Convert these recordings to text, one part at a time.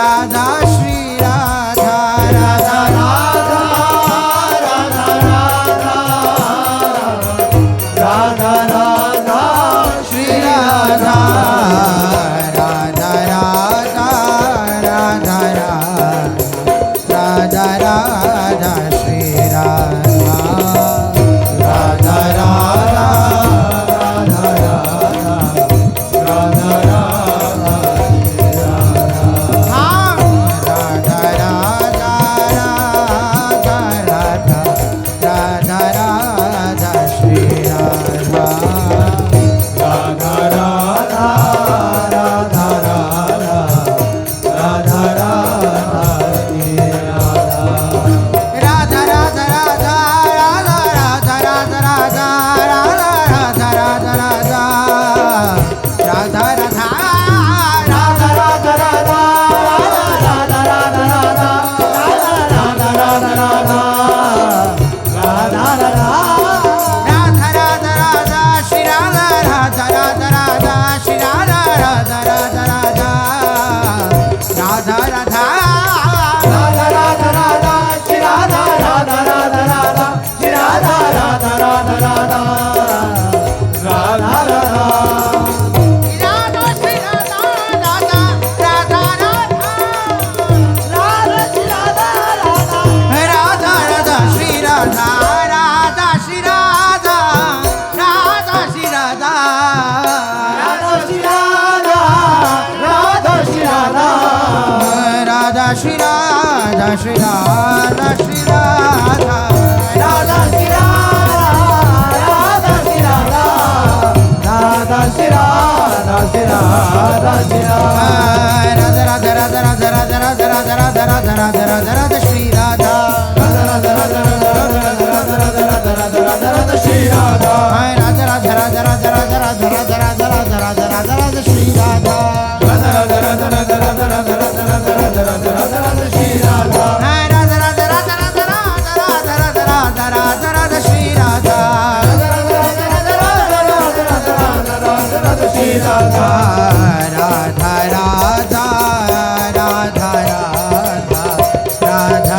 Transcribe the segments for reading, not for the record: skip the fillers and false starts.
Radha Shri Radha Radha Radha Radha Radha Shri Radha Radha Radha Radha Radha Radha Shri Radha Radha Radha Shri Radha Shri Radha Shri Radha Radha Shri Radha Shri Radha Radha Shri Radha Shri Radha Shri Radha Radha Radha Radha Radha Radha Radha Radha Radha Radha Radha Radha Shri Radha Radha Radha Radha Radha Radha Radha Radha Radha Radha Radha Radha Shri Radha Radha Radha Radha Radha Radha Radha Radha Radha Radha Radha Radha Radha Shri Radha Radha Radha Radha Radha Radha Radha Radha Radha Radha Radha Shri Radha Radha Radha Radha Radha Radha Radha Radha Radha Radha Shri Radha Radha Radha Radha Radha Radha Radha Shri Radha Radha Radha Radha Radha Radha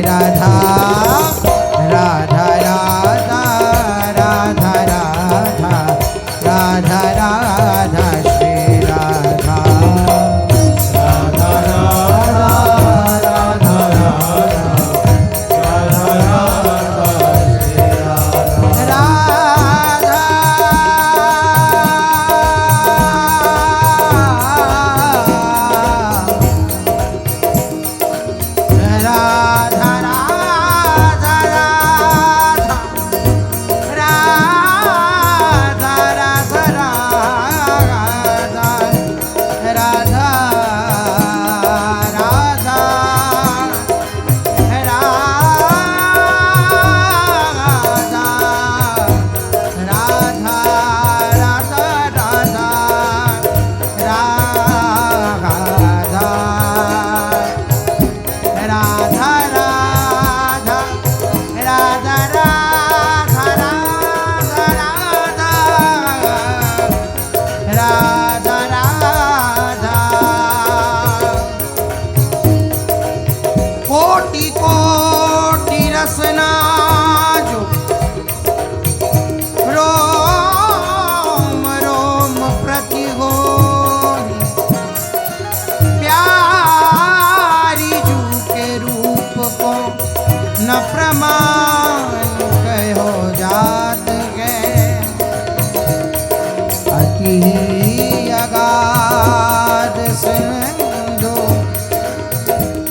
Radha Radha Radha Radha Radha Radha Radha Shri Radha Radha Radha Radha कोटि कोटि रसना जो रोम रोम प्रति हो प्यारी जू के रूप को न प्रमाण कहो जात है अति अगाध सिंधु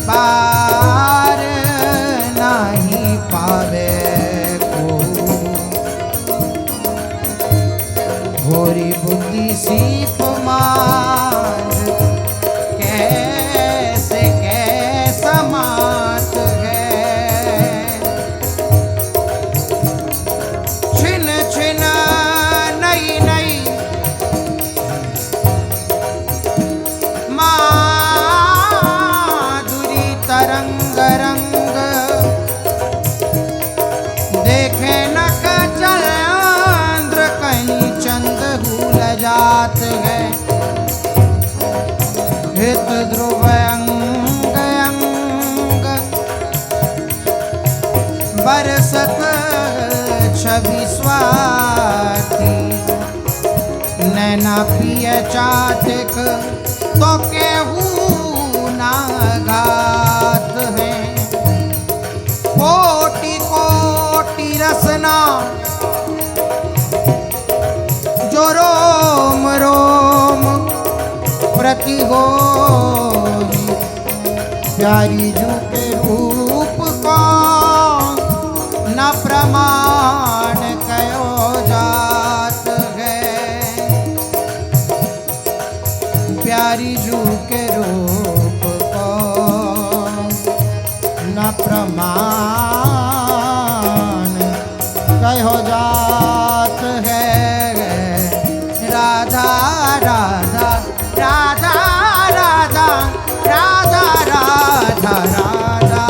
पार नहीं पावे को भोरी बुद्धि सीप मार कैसे कैसा मात है छिन छिन नई नई माधुरी तरंग रंग देखे नक चंद्र कहीं चंद भूल जात है हित ध्रुव अंग अंग बरसत छवि स्वाति नैना पिय चातिक तो केहू ना घात है कोटि कोटि रसना जो रोम रोम प्रति हो प्यारी जू के रूप को न प्रमाण कयो जात है प्यारी जू के रूप को न प्रमाण कहो जात है Radha Radha Radha Radha Radha Radha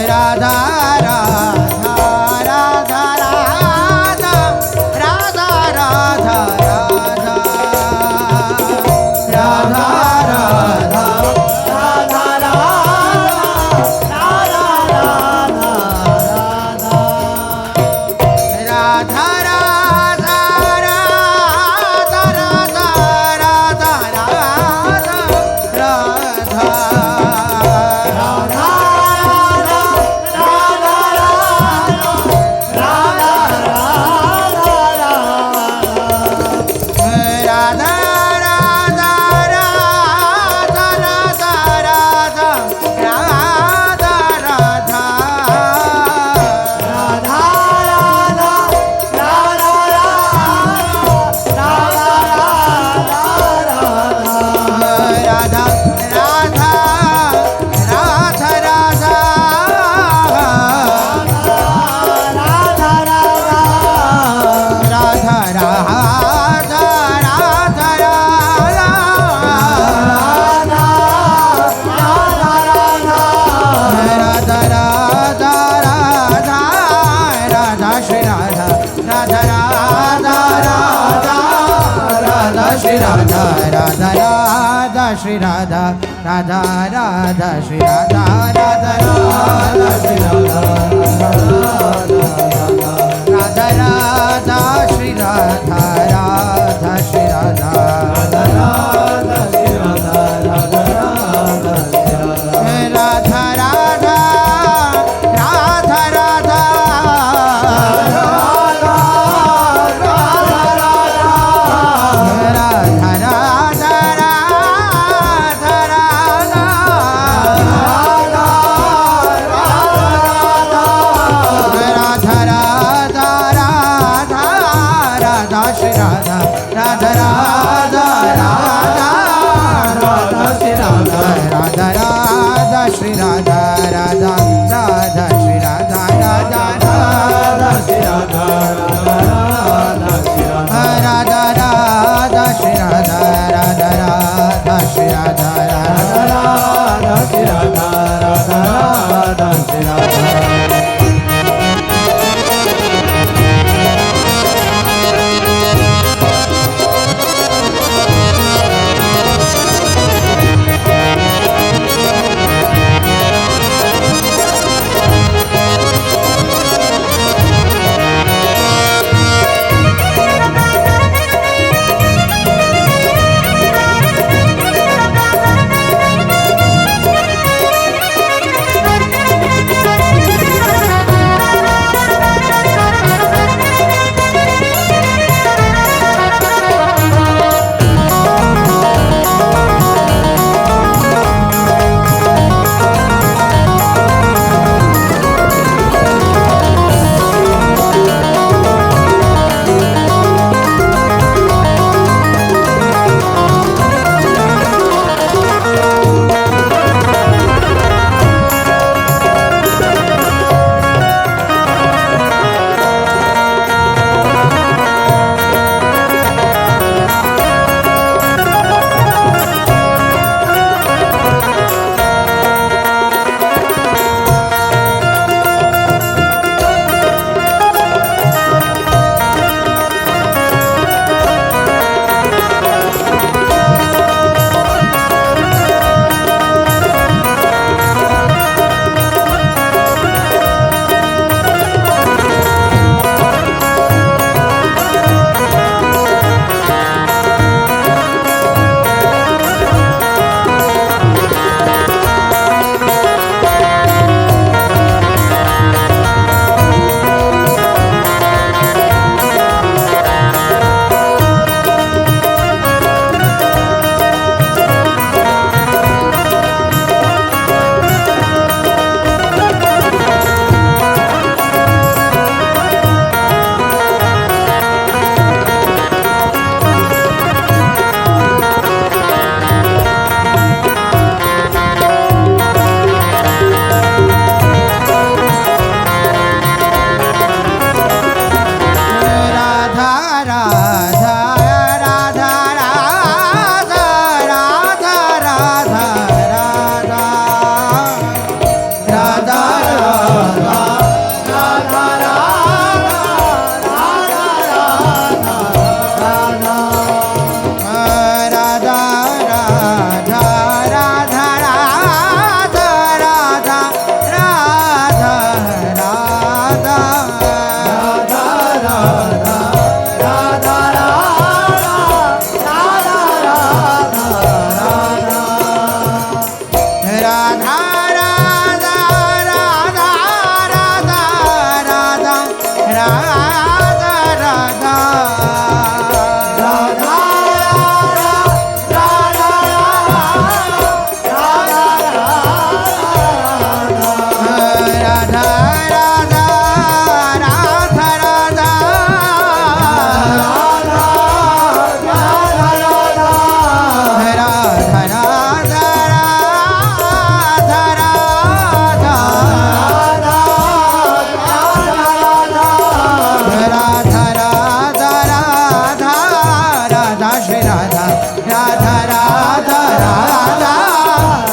Radha Radha Radha Radha Radha Radha Radha Shri Radha Radha Radha Shri Radha Radha Radha Shri Radha Radha Radha Shri Radha Radha Radha Shri Radha Radha Shri Radha Radha Radha Shri Radha Radha Radha Radha Radha Radha Radha Shri Radha Radha Radha Shri Radha Radha Radha Shri Radha Radha Shri Radha Radha Radha Shri Radha Radha Radha Shri Radha Radha Radha Shri Radha Radha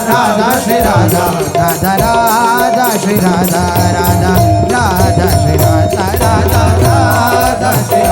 Radha Shri Radha Radha Radha Shri Radha Radha Radha Shri Radha Radha Radha Shri